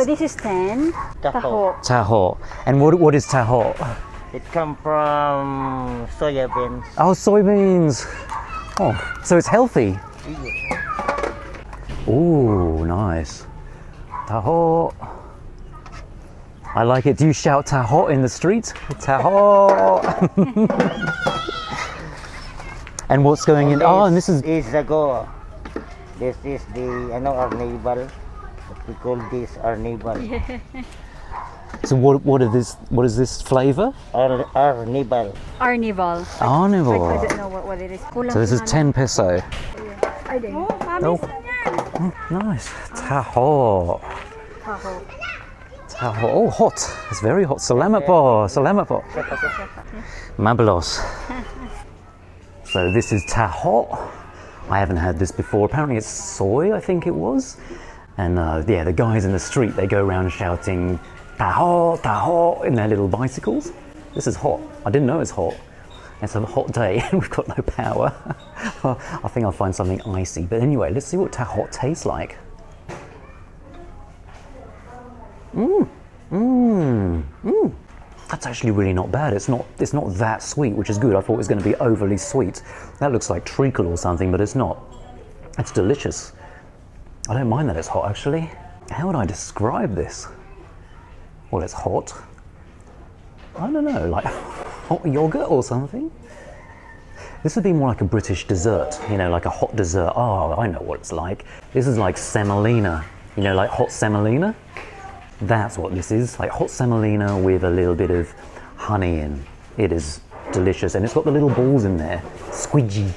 So this is 10. Taho. Taho. Taho. And what is taho? It comes from soya beans. Oh, soybeans. Oh, so it's healthy. Ooh, nice. Taho. I like it. Do you shout taho in the street? Taho. And what's going in? Oh, and this is Zago. This is the arnibal. We call this arnibal. so what is this flavor? Arnibal. Arnival. I Carnival. don't know what it is. So this is 10 peso. Ay, din. Oh, nice. Taho. Taho. Taho. Oh, hot. It's very hot. Salamat po. Salamat po. Mabalos. So this is taho. I haven't had this before. Apparently it's soy, I think it was. And yeah, the guys in the street, they go around shouting taho, taho in their little bicycles. This is hot. I didn't know it's hot. It's a hot day and we've got no power. I think I'll find something icy. But anyway, let's see what taho tastes like. That's actually really not bad. It's not that sweet, which is good. I thought it was going to be overly sweet. That looks like treacle or something, but it's not. It's delicious. I don't mind that it's hot, actually. How would I describe this? Well, it's hot. I don't know, like hot yogurt or something? This would be more like a British dessert, you know, like a hot dessert. Oh, I know what it's like. This is like semolina, you know, like hot semolina. That's what this is, like hot semolina with a little bit of honey in. It is delicious, and it's got the little balls in there. Squidgy.